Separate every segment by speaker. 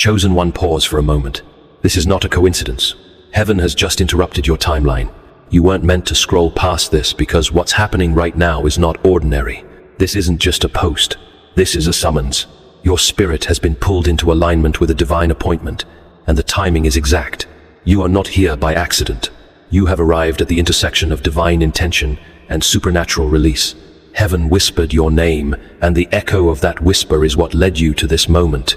Speaker 1: Chosen one, pause for a moment. This is not a coincidence. Heaven has just interrupted your timeline. You weren't meant to scroll past this, because what's happening right now is not ordinary. This isn't just a post. This is a summons. Your spirit has been pulled into alignment with a divine appointment, and the timing is exact. You are not here by accident. You have arrived at the intersection of divine intention and supernatural release. Heaven whispered your name, and the echo of that whisper is what led you to this moment.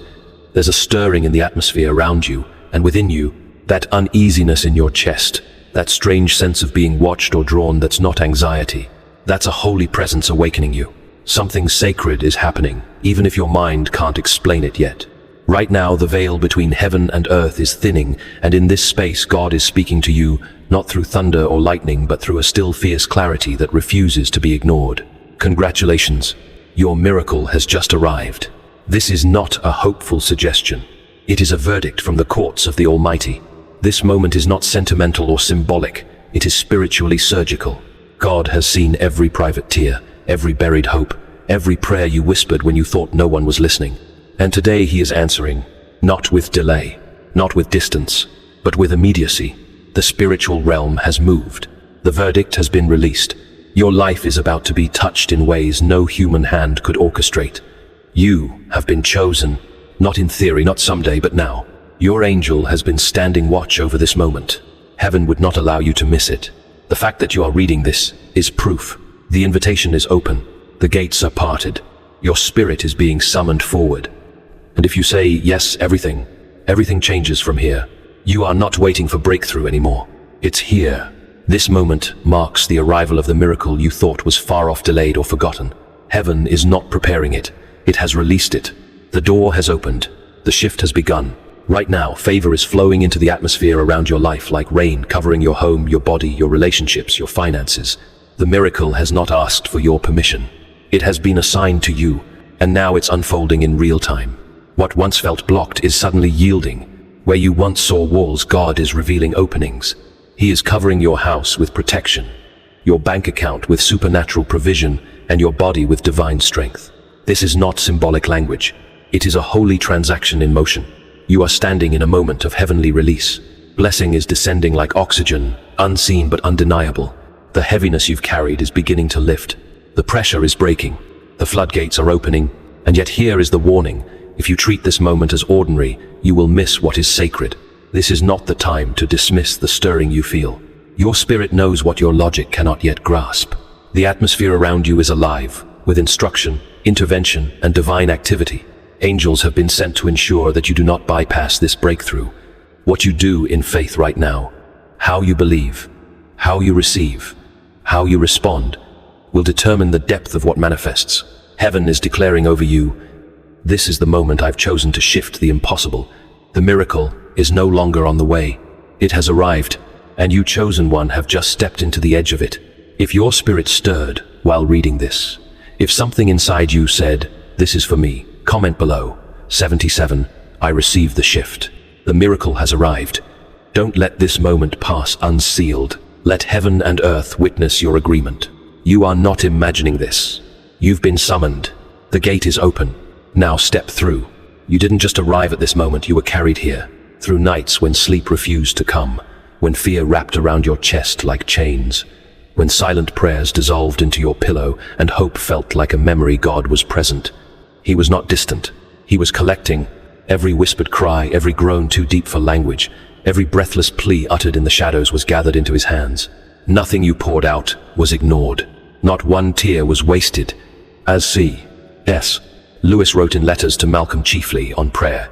Speaker 1: There's a stirring in the atmosphere around you, and within you, that uneasiness in your chest, that strange sense of being watched or drawn that's not anxiety. That's a holy presence awakening you. Something sacred is happening, even if your mind can't explain it yet. Right now, the veil between heaven and earth is thinning, and in this space, God is speaking to you, not through thunder or lightning, but through a still, fierce clarity that refuses to be ignored. Congratulations, your miracle has just arrived. This is not a hopeful suggestion. It is a verdict from the courts of the Almighty. This moment is not sentimental or symbolic. It is spiritually surgical. God has seen every private tear, every buried hope, every prayer you whispered when you thought no one was listening. And today he is answering, not with delay, not with distance, but with immediacy. The spiritual realm has moved. The verdict has been released. Your life is about to be touched in ways no human hand could orchestrate. You have been chosen, not in theory, not someday, but now. Your angel has been standing watch over this moment. Heaven would not allow you to miss it. The fact that you are reading this is proof. The invitation is open. The gates are parted. Your spirit is being summoned forward. And if you say, yes, everything changes from here. You are not waiting for breakthrough anymore. It's here. This moment marks the arrival of the miracle you thought was far off, delayed, or forgotten. Heaven is not preparing it. It has released it. The door has opened. The shift has begun. Right now, favor is flowing into the atmosphere around your life like rain, covering your home, your body, your relationships, your finances. The miracle has not asked for your permission. It has been assigned to you, and now it's unfolding in real time. What once felt blocked is suddenly yielding. Where you once saw walls, God is revealing openings. He is covering your house with protection, your bank account with supernatural provision, and your body with divine strength. This is not symbolic language. It is a holy transaction in motion. You are standing in a moment of heavenly release. Blessing is descending like oxygen, unseen but undeniable. The heaviness you've carried is beginning to lift. The pressure is breaking. The floodgates are opening. And yet here is the warning. If you treat this moment as ordinary, you will miss what is sacred. This is not the time to dismiss the stirring you feel. Your spirit knows what your logic cannot yet grasp. The atmosphere around you is alive, with instruction, intervention, and divine activity. Angels have been sent to ensure that you do not bypass this breakthrough. What you do in faith right now, how you believe, how you receive, how you respond, will determine the depth of what manifests. Heaven is declaring over you, this is the moment I've chosen to shift the impossible. The miracle is no longer on the way. It has arrived, and you, chosen one, have just stepped into the edge of it. If your spirit stirred while reading this, if something inside you said, this is for me, comment below. 77, I receive the shift. The miracle has arrived. Don't let this moment pass unsealed. Let heaven and earth witness your agreement. You are not imagining this. You've been summoned. The gate is open. Now step through. You didn't just arrive at this moment, you were carried here. Through nights when sleep refused to come, when fear wrapped around your chest like chains, when silent prayers dissolved into your pillow and hope felt like a memory. God was present. He was not distant. He was collecting. Every whispered cry, every groan too deep for language, every breathless plea uttered in the shadows was gathered into his hands. Nothing you poured out was ignored. Not one tear was wasted. As C.S. Lewis wrote in letters to Malcolm chiefly on prayer,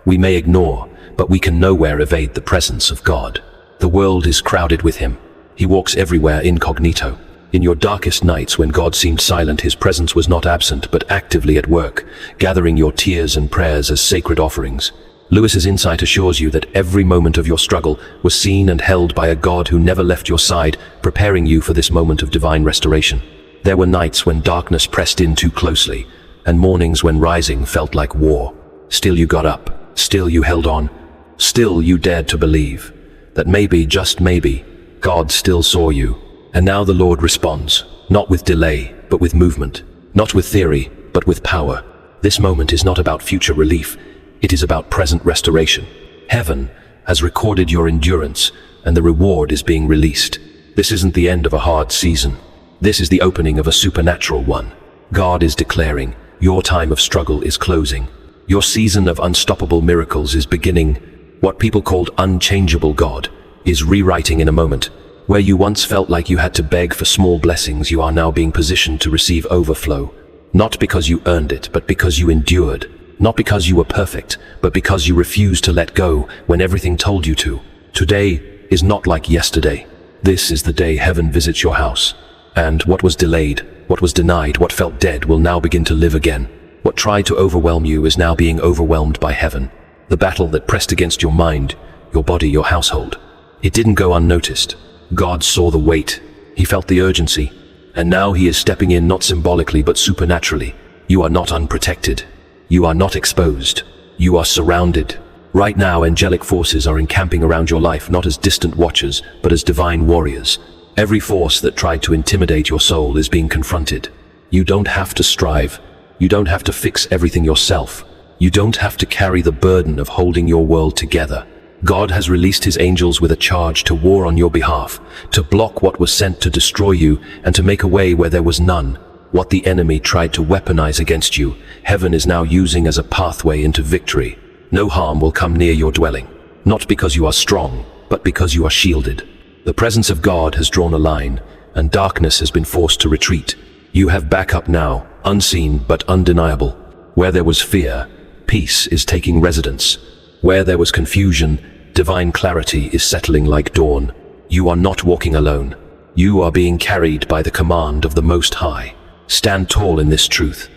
Speaker 1: we may ignore, but we can nowhere evade the presence of God. The world is crowded with him. He walks everywhere incognito. In your darkest nights when God seemed silent, his presence was not absent, but actively at work, gathering your tears and prayers as sacred offerings. Lewis's insight assures you that every moment of your struggle was seen and held by a God who never left your side, preparing you for this moment of divine restoration. There were nights when darkness pressed in too closely, and mornings when rising felt like war. Still you got up. Still you held on. Still you dared to believe that maybe, just maybe, God still saw you. And now the Lord responds, not with delay, but with movement. Not with theory, but with power. This moment is not about future relief. It is about present restoration. Heaven has recorded your endurance, and the reward is being released. This isn't the end of a hard season. This is the opening of a supernatural one. God is declaring, your time of struggle is closing. Your season of unstoppable miracles is beginning. What people called unchangeable God is rewriting in a moment. Where you once felt like you had to beg for small blessings, you are now being positioned to receive overflow. Not because you earned it, but because you endured. Not because you were perfect, but because you refused to let go when everything told you to. Today is not like yesterday. This is the day heaven visits your house. And what was delayed, what was denied, what felt dead will now begin to live again. What tried to overwhelm you is now being overwhelmed by heaven. The battle that pressed against your mind, your body, your household. It didn't go unnoticed. God saw the weight. He felt the urgency. And now he is stepping in, not symbolically but supernaturally. You are not unprotected. You are not exposed. You are surrounded. Right now, angelic forces are encamping around your life, not as distant watchers, but as divine warriors. Every force that tried to intimidate your soul is being confronted. You don't have to strive. You don't have to fix everything yourself. You don't have to carry the burden of holding your world together. God has released his angels with a charge to war on your behalf, to block what was sent to destroy you and to make a way where there was none. What the enemy tried to weaponize against you, heaven is now using as a pathway into victory. No harm will come near your dwelling, not because you are strong, but because you are shielded. The presence of God has drawn a line, and darkness has been forced to retreat. You have backup now, unseen but undeniable. Where there was fear, peace is taking residence. Where there was confusion, divine clarity is settling like dawn. You are not walking alone. You are being carried by the command of the Most High. Stand tall in this truth.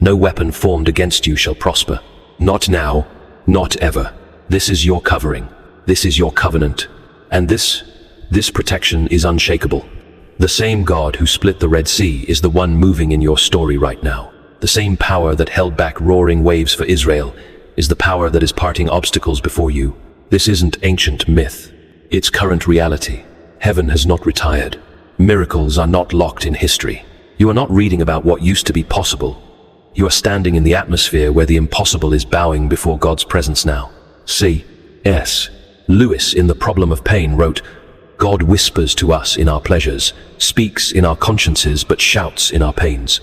Speaker 1: No weapon formed against you shall prosper. Not now, not ever. This is your covering. This is your covenant. And this protection is unshakable. The same God who split the Red Sea is the one moving in your story right now. The same power that held back roaring waves for Israel is the power that is parting obstacles before you. This isn't ancient myth. It's current reality. Heaven has not retired. Miracles are not locked in history. You are not reading about what used to be possible. You are standing in the atmosphere where the impossible is bowing before God's presence now. C.S. Lewis in The Problem of Pain wrote, God whispers to us in our pleasures, speaks in our consciences, but shouts in our pains.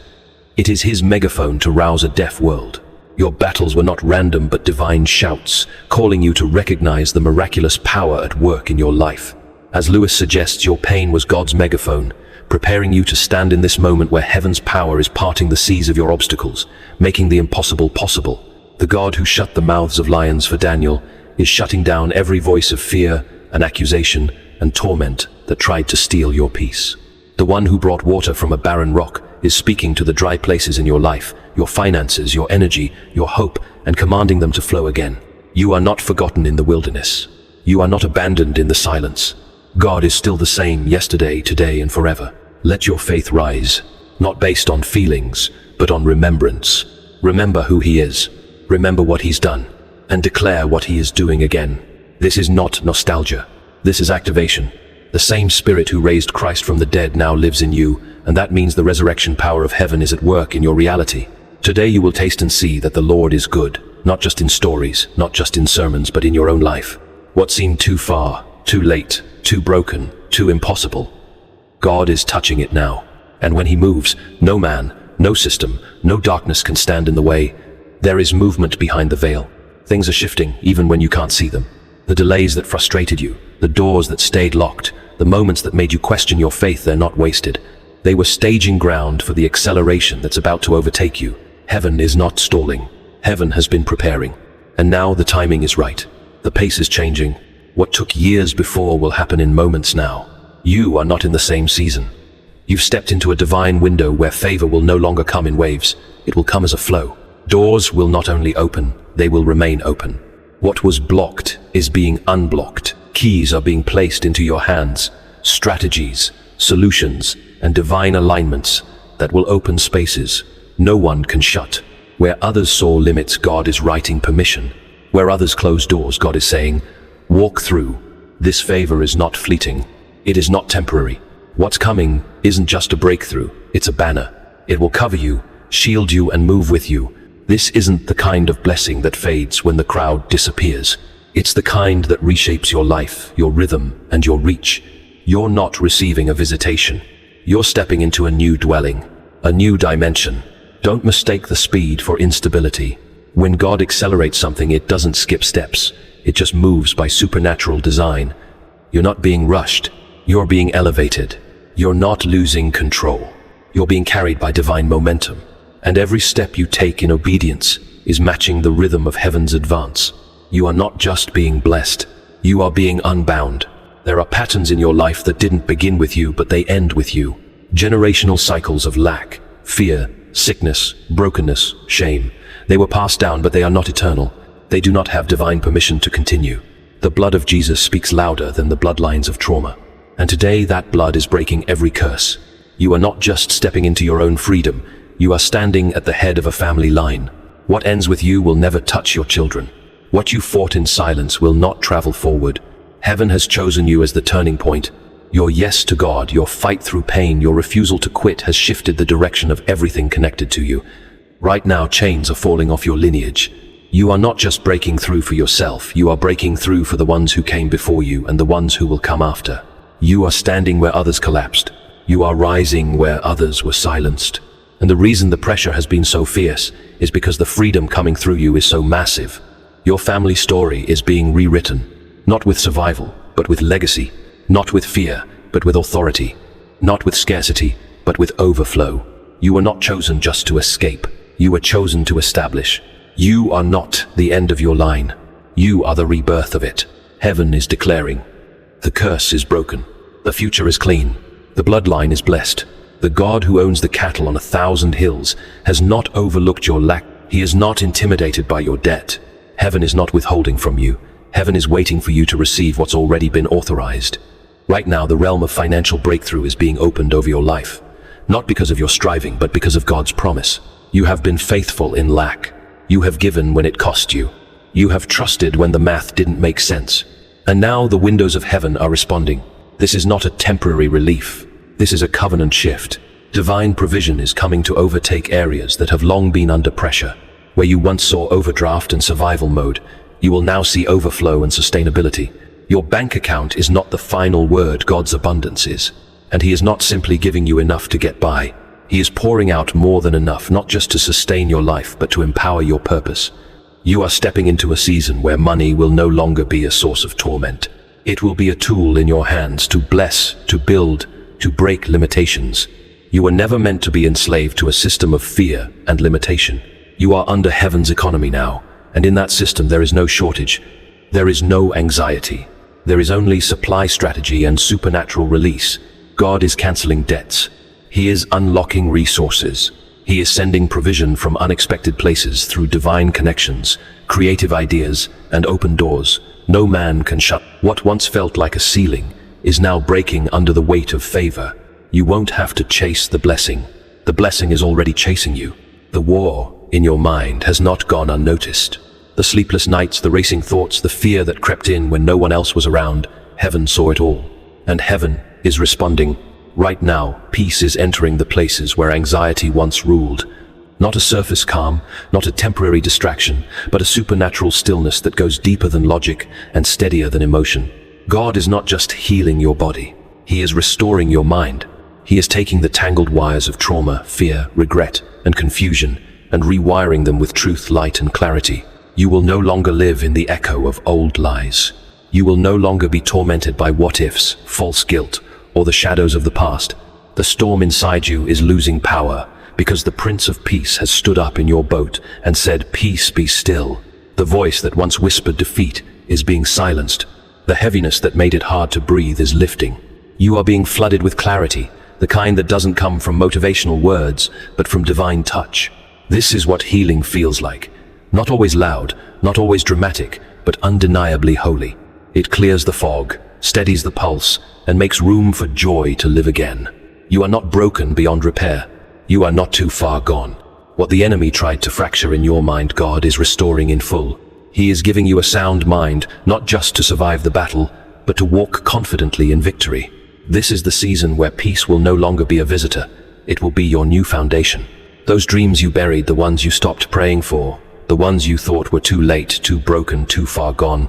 Speaker 1: It is his megaphone to rouse a deaf world. Your battles were not random but divine shouts, calling you to recognize the miraculous power at work in your life. As Lewis suggests, your pain was God's megaphone, preparing you to stand in this moment where heaven's power is parting the seas of your obstacles, making the impossible possible. The God who shut the mouths of lions for Daniel is shutting down every voice of fear and accusation and torment that tried to steal your peace. The one who brought water from a barren rock is speaking to the dry places in your life, your finances, your energy, your hope, and commanding them to flow again. You are not forgotten in the wilderness. You are not abandoned in the silence. God is still the same yesterday, today, and forever. Let your faith rise, not based on feelings, but on remembrance. Remember who he is, remember what he's done, and declare what he is doing again. This is not nostalgia. This is activation. The same Spirit who raised Christ from the dead now lives in you, and that means the resurrection power of heaven is at work in your reality. Today you will taste and see that the Lord is good, not just in stories, not just in sermons, but in your own life. What seemed too far, too late, too broken, too impossible, God is touching it now. And when he moves, no man, no system, no darkness can stand in the way. There is movement behind the veil. Things are shifting even when you can't see them. The delays that frustrated you, the doors that stayed locked, the moments that made you question your faith, they're not wasted. They were staging ground for the acceleration that's about to overtake you. Heaven is not stalling. Heaven has been preparing. And now the timing is right. The pace is changing. What took years before will happen in moments now. You are not in the same season. You've stepped into a divine window where favor will no longer come in waves. It will come as a flow. Doors will not only open, they will remain open. What was blocked is being unblocked. Keys are being placed into your hands. Strategies, solutions, and divine alignments that will open spaces no one can shut. Where others saw limits, God is writing permission. Where others close doors, God is saying, walk through. This favor is not fleeting. It is not temporary. What's coming isn't just a breakthrough, it's a banner. It will cover you, shield you, and move with you. This isn't the kind of blessing that fades when the crowd disappears. It's the kind that reshapes your life, your rhythm, and your reach. You're not receiving a visitation. You're stepping into a new dwelling, a new dimension. Don't mistake the speed for instability. When God accelerates something, it doesn't skip steps. It just moves by supernatural design. You're not being rushed. You're being elevated. You're not losing control. You're being carried by divine momentum. And every step you take in obedience is matching the rhythm of heaven's advance. You are not just being blessed. You are being unbound. There are patterns in your life that didn't begin with you, but they end with you. Generational cycles of lack, fear, sickness, brokenness, shame. They were passed down, but they are not eternal. They do not have divine permission to continue. The blood of Jesus speaks louder than the bloodlines of trauma. And today that blood is breaking every curse. You are not just stepping into your own freedom. You are standing at the head of a family line. What ends with you will never touch your children. What you fought in silence will not travel forward. Heaven has chosen you as the turning point. Your yes to God, your fight through pain, your refusal to quit has shifted the direction of everything connected to you. Right now, chains are falling off your lineage. You are not just breaking through for yourself, you are breaking through for the ones who came before you and the ones who will come after. You are standing where others collapsed. You are rising where others were silenced. And the reason the pressure has been so fierce is because the freedom coming through you is so massive. Your family story is being rewritten, not with survival, but with legacy, not with fear, but with authority, not with scarcity, but with overflow. You are not chosen just to escape. You are chosen to establish. You are not the end of your line. You are the rebirth of it. Heaven is declaring, the curse is broken. The future is clean. The bloodline is blessed. The God who owns the cattle on 1,000 hills has not overlooked your lack. He is not intimidated by your debt. Heaven is not withholding from you. Heaven is waiting for you to receive what's already been authorized. Right now, the realm of financial breakthrough is being opened over your life. Not because of your striving, but because of God's promise. You have been faithful in lack. You have given when it cost you. You have trusted when the math didn't make sense. And now the windows of heaven are responding. This is not a temporary relief. This is a covenant shift. Divine provision is coming to overtake areas that have long been under pressure. Where you once saw overdraft and survival mode, you will now see overflow and sustainability. Your bank account is not the final word, God's abundance is. And He is not simply giving you enough to get by. He is pouring out more than enough, not just to sustain your life, but to empower your purpose. You are stepping into a season where money will no longer be a source of torment. It will be a tool in your hands to bless, to build, to break limitations. You were never meant to be enslaved to a system of fear and limitation. You are under heaven's economy now, and in that system there is no shortage. There is no anxiety. There is only supply strategy and supernatural release. God is canceling debts. He is unlocking resources. He is sending provision from unexpected places through divine connections, creative ideas, and open doors. No man can shut. What once felt like a ceiling is now breaking under the weight of favor. You won't have to chase the blessing. The blessing is already chasing you. The war in your mind has not gone unnoticed. The sleepless nights, the racing thoughts, the fear that crept in when no one else was around, heaven saw it all. And heaven is responding. Right now, peace is entering the places where anxiety once ruled. Not a surface calm, not a temporary distraction, but a supernatural stillness that goes deeper than logic and steadier than emotion. God is not just healing your body. He is restoring your mind. He is taking the tangled wires of trauma, fear, regret, and confusion and rewiring them with truth, light, and clarity. You will no longer live in the echo of old lies. You will no longer be tormented by what-ifs, false guilt, or the shadows of the past. The storm inside you is losing power because the Prince of Peace has stood up in your boat and said, "Peace, be still." The voice that once whispered defeat is being silenced. The heaviness that made it hard to breathe is lifting. You are being flooded with clarity, the kind that doesn't come from motivational words, but from divine touch. This is what healing feels like. Not always loud, not always dramatic, but undeniably holy. It clears the fog, steadies the pulse, and makes room for joy to live again. You are not broken beyond repair. You are not too far gone. What the enemy tried to fracture in your mind, God is restoring in full. He is giving you a sound mind, not just to survive the battle, but to walk confidently in victory. This is the season where peace will no longer be a visitor. It will be your new foundation. Those dreams you buried, the ones you stopped praying for, the ones you thought were too late, too broken, too far gone,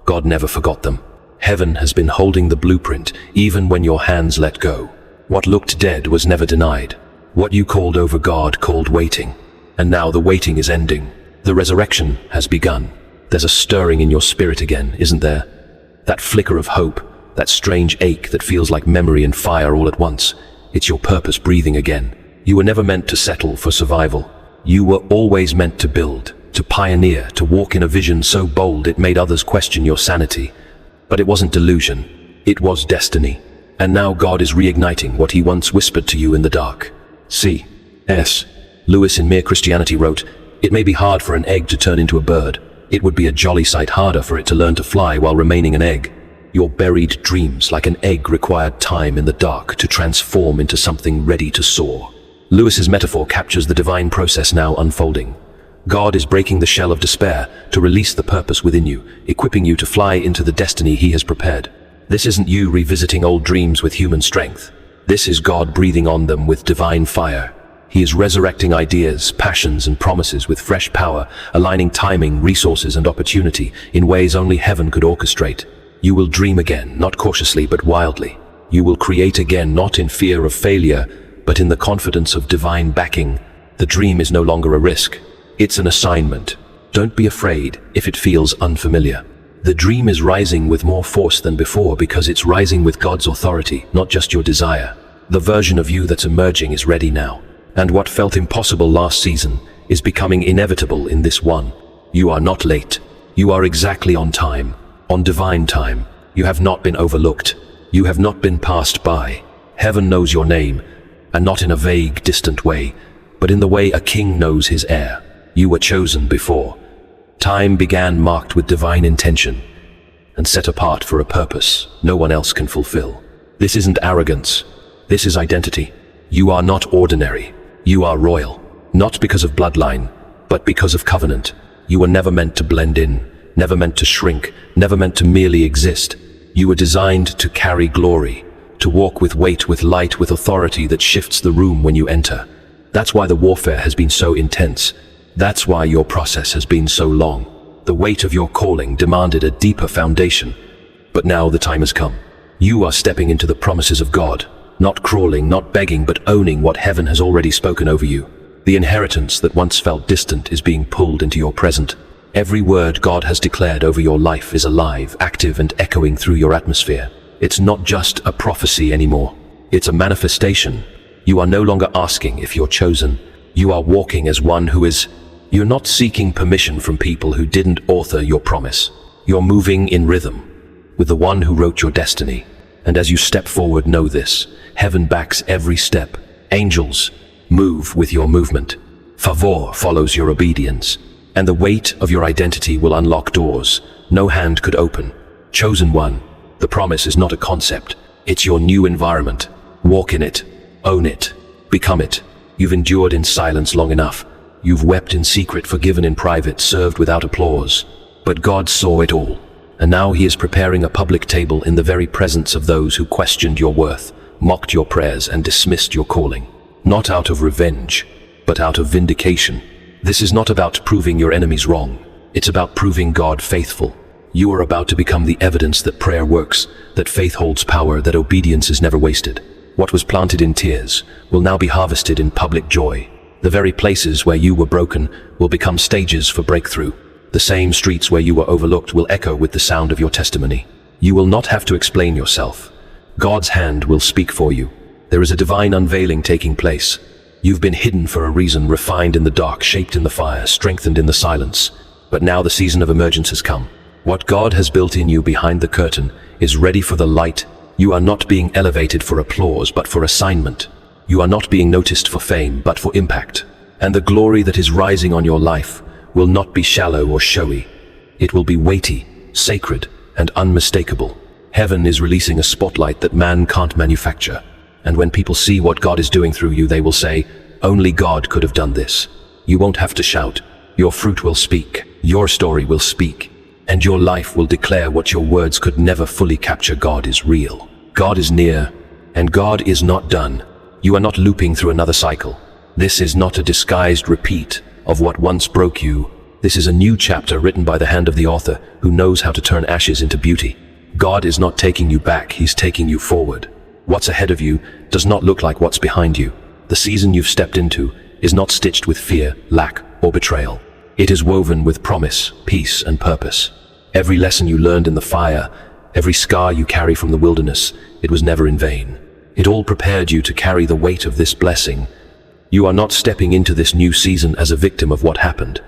Speaker 1: God never forgot them. Heaven has been holding the blueprint, even when your hands let go. What looked dead was never denied. What you called over, God called waiting. And now the waiting is ending. The resurrection has begun. There's a stirring in your spirit again, isn't there? That flicker of hope, that strange ache that feels like memory and fire all at once. It's your purpose breathing again. You were never meant to settle for survival. You were always meant to build, to pioneer, to walk in a vision so bold it made others question your sanity. But it wasn't delusion. It was destiny. And now God is reigniting what he once whispered to you in the dark. C.S. Lewis in Mere Christianity wrote, "It may be hard for an egg to turn into a bird. It would be a jolly sight harder for it to learn to fly while remaining an egg." Your buried dreams, like an egg, required time in the dark to transform into something ready to soar. Lewis's metaphor captures the divine process now unfolding. God is breaking the shell of despair to release the purpose within you, equipping you to fly into the destiny he has prepared. This isn't you revisiting old dreams with human strength. This is God breathing on them with divine fire. He is resurrecting ideas, passions, and promises with fresh power, aligning timing, resources, and opportunity in ways only heaven could orchestrate. You will dream again, not cautiously but wildly. You will create again, not in fear of failure, but in the confidence of divine backing. The dream is no longer a risk. It's an assignment. Don't be afraid if it feels unfamiliar. The dream is rising with more force than before because it's rising with God's authority, not just your desire. The version of you that's emerging is ready now. And what felt impossible last season is becoming inevitable in this one. You are not late. You are exactly on time, on divine time. You have not been overlooked. You have not been passed by. Heaven knows your name, and not in a vague, distant way, but in the way a king knows his heir. You were chosen before. Time began marked with divine intention and set apart for a purpose no one else can fulfill. This isn't arrogance. This is identity. You are not ordinary. You are royal, not because of bloodline, but because of covenant. You were never meant to blend in, never meant to shrink, never meant to merely exist. You were designed to carry glory, to walk with weight, with light, with authority that shifts the room when you enter. That's why the warfare has been so intense. That's why your process has been so long. The weight of your calling demanded a deeper foundation. But now the time has come. You are stepping into the promises of God, not crawling, not begging, but owning what heaven has already spoken over you. The inheritance that once felt distant is being pulled into your present. Every word God has declared over your life is alive, active, and echoing through your atmosphere. It's not just a prophecy anymore. It's a manifestation. You are no longer asking if you're chosen. You are walking as one who is. You're not seeking permission from people who didn't author your promise. You're moving in rhythm with the one who wrote your destiny. And as you step forward, know this: heaven backs every step. Angels move with your movement. Favor follows your obedience. And the weight of your identity will unlock doors no hand could open. Chosen one, the promise is not a concept. It's your new environment. Walk in it. Own it. Become it. You've endured in silence long enough. You've wept in secret, forgiven in private, served without applause. But God saw it all. And now he is preparing a public table in the very presence of those who questioned your worth, mocked your prayers, and dismissed your calling. Not out of revenge, but out of vindication. This is not about proving your enemies wrong. It's about proving God faithful. You are about to become the evidence that prayer works, that faith holds power, that obedience is never wasted. What was planted in tears will now be harvested in public joy. The very places where you were broken will become stages for breakthrough. The same streets where you were overlooked will echo with the sound of your testimony. You will not have to explain yourself. God's hand will speak for you. There is a divine unveiling taking place. You've been hidden for a reason, refined in the dark, shaped in the fire, strengthened in the silence. But now the season of emergence has come. What God has built in you behind the curtain is ready for the light. You are not being elevated for applause, but for assignment. You are not being noticed for fame, but for impact. And the glory that is rising on your life will not be shallow or showy. It will be weighty, sacred, and unmistakable. Heaven is releasing a spotlight that man can't manufacture. And when people see what God is doing through you, they will say, "Only God could have done this." You won't have to shout. Your fruit will speak. Your story will speak. And your life will declare what your words could never fully capture. God is real. God is near. And God is not done. You are not looping through another cycle. This is not a disguised repeat of what once broke you. This is a new chapter written by the hand of the author who knows how to turn ashes into beauty. God is not taking you back, He's taking you forward. What's ahead of you does not look like what's behind you. The season you've stepped into is not stitched with fear, lack, or betrayal. It is woven with promise, peace, and purpose. Every lesson you learned in the fire, every scar you carry from the wilderness, it was never in vain. It all prepared you to carry the weight of this blessing. You are not stepping into this new season as a victim of what happened.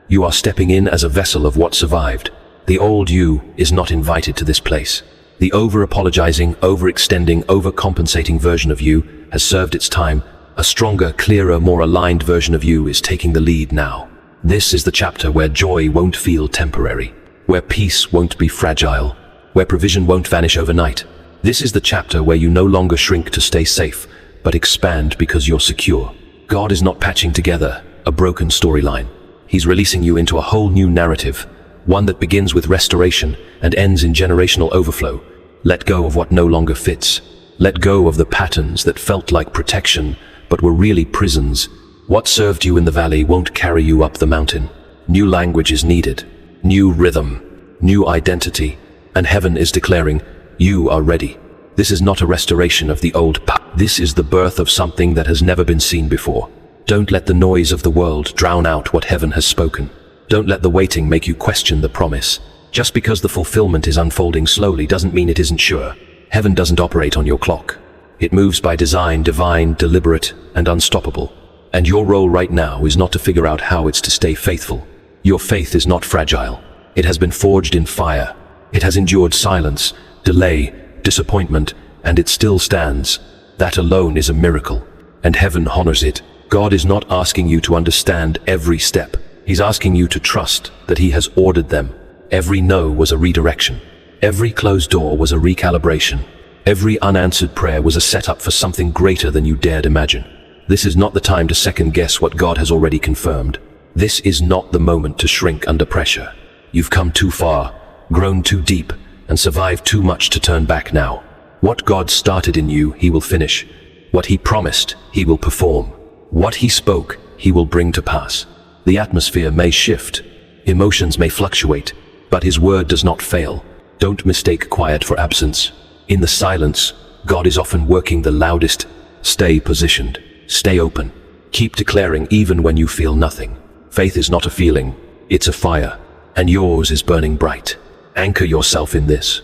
Speaker 1: You are stepping in as a vessel of what survived. The old you is not invited to this place. The over-apologizing, overextending, overcompensating version of you has served its time. A stronger, clearer, more aligned version of you is taking the lead now. This is the chapter where joy won't feel temporary, where peace won't be fragile, where provision won't vanish overnight. This is the chapter where you no longer shrink to stay safe, but expand because you're secure. God is not patching together a broken storyline. He's releasing you into a whole new narrative, one that begins with restoration and ends in generational overflow. Let go of what no longer fits. Let go of the patterns that felt like protection, but were really prisons. What served you in the valley won't carry you up the mountain. New language is needed, new rhythm, new identity, and heaven is declaring, you are ready. This is not a restoration of the old path. This is the birth of something that has never been seen before. Don't let the noise of the world drown out what heaven has spoken. Don't let the waiting make you question the promise. Just because the fulfillment is unfolding slowly doesn't mean it isn't sure. Heaven doesn't operate on your clock. It moves by design, divine, deliberate, and unstoppable. And your role right now is not to figure out how it's to stay faithful. Your faith is not fragile. It has been forged in fire. It has endured silence, delay, disappointment, and it still stands. That alone is a miracle, and heaven honors it. God is not asking you to understand every step. He's asking you to trust that He has ordered them. Every no was a redirection. Every closed door was a recalibration. Every unanswered prayer was a setup for something greater than you dared imagine. This is not the time to second-guess what God has already confirmed. This is not the moment to shrink under pressure. You've come too far, grown too deep, and survived too much to turn back now. What God started in you, He will finish. What He promised, He will perform. What He spoke, He will bring to pass. The atmosphere may shift, emotions may fluctuate, but His word does not fail. Don't mistake quiet for absence. In the silence, God is often working the loudest. Stay positioned. Stay open. Keep declaring even when you feel nothing. Faith is not a feeling, it's a fire, and yours is burning bright. Anchor yourself in this.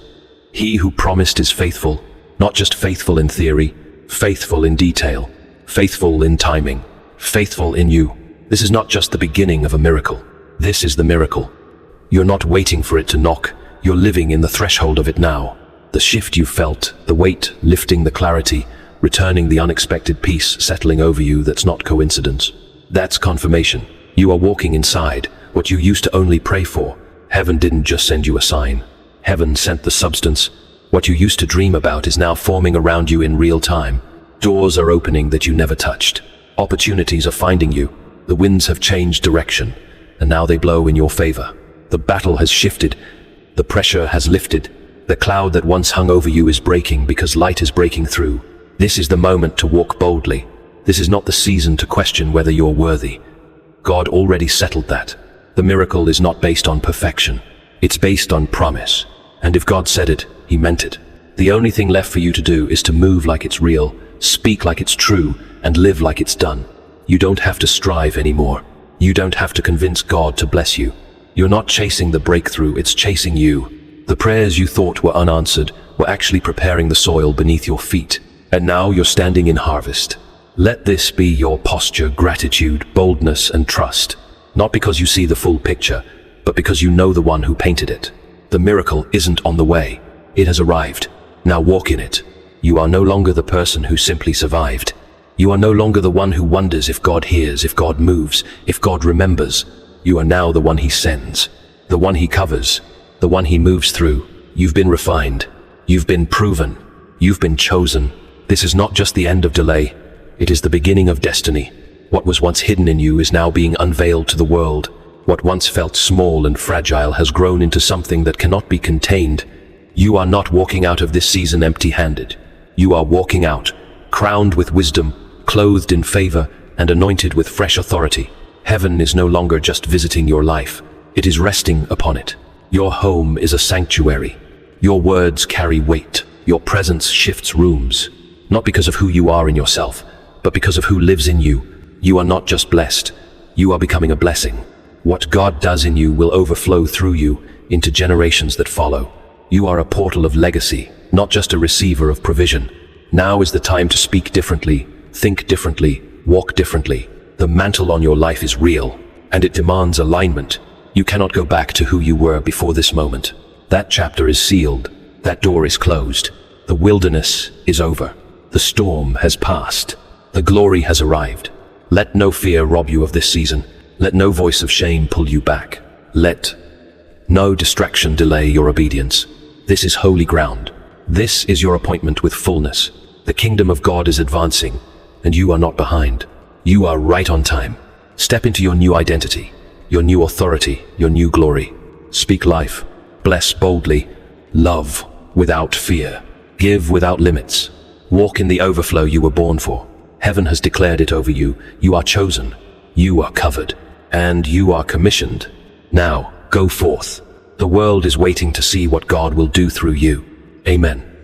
Speaker 1: He who promised is faithful, not just faithful in theory, faithful in detail, faithful in timing, faithful in you. This is not just the beginning of a miracle. This is the miracle. You're not waiting for it to knock, you're living in the threshold of it now. The shift you felt, the weight lifting, the clarity, returning, the unexpected peace settling over you, that's not coincidence. That's confirmation. You are walking inside what you used to only pray for. Heaven didn't just send you a sign. Heaven sent the substance. What you used to dream about is now forming around you in real time. Doors are opening that you never touched. Opportunities are finding you. The winds have changed direction, and now they blow in your favor. The battle has shifted. The pressure has lifted. The cloud that once hung over you is breaking because light is breaking through. This is the moment to walk boldly. This is not the season to question whether you're worthy. God already settled that. The miracle is not based on perfection. It's based on promise. And if God said it, He meant it. The only thing left for you to do is to move like it's real, speak like it's true, and live like it's done. You don't have to strive anymore. You don't have to convince God to bless you. You're not chasing the breakthrough, it's chasing you. The prayers you thought were unanswered were actually preparing the soil beneath your feet. And now you're standing in harvest. Let this be your posture: gratitude, boldness, and trust. Not because you see the full picture, but because you know the one who painted it. The miracle isn't on the way. It has arrived. Now walk in it. You are no longer the person who simply survived. You are no longer the one who wonders if God hears, if God moves, if God remembers. You are now the one He sends, the one He covers, the one He moves through. You've been refined. You've been proven. You've been chosen. This is not just the end of delay. It is the beginning of destiny. What was once hidden in you is now being unveiled to the world. What once felt small and fragile has grown into something that cannot be contained. You are not walking out of this season empty-handed. You are walking out, crowned with wisdom, clothed in favor, and anointed with fresh authority. Heaven is no longer just visiting your life. It is resting upon it. Your home is a sanctuary. Your words carry weight. Your presence shifts rooms. Not because of who you are in yourself, but because of who lives in you. You are not just blessed. You are becoming a blessing. What God does in you will overflow through you into generations that follow. You are a portal of legacy, not just a receiver of provision. Now is the time to speak differently, think differently, walk differently. The mantle on your life is real, and it demands alignment. You cannot go back to who you were before this moment. That chapter is sealed. That door is closed. The wilderness is over. The storm has passed. The glory has arrived. Let no fear rob you of this season. Let no voice of shame pull you back. Let no distraction delay your obedience. This is holy ground. This is your appointment with fullness. The kingdom of God is advancing, and you are not behind. You are right on time. Step into your new identity, your new authority, your new glory. Speak life. Bless boldly. Love without fear. Give without limits. Walk in the overflow you were born for. Heaven has declared it over you. You are chosen. You are covered. And you are commissioned. Now, go forth. The world is waiting to see what God will do through you. Amen.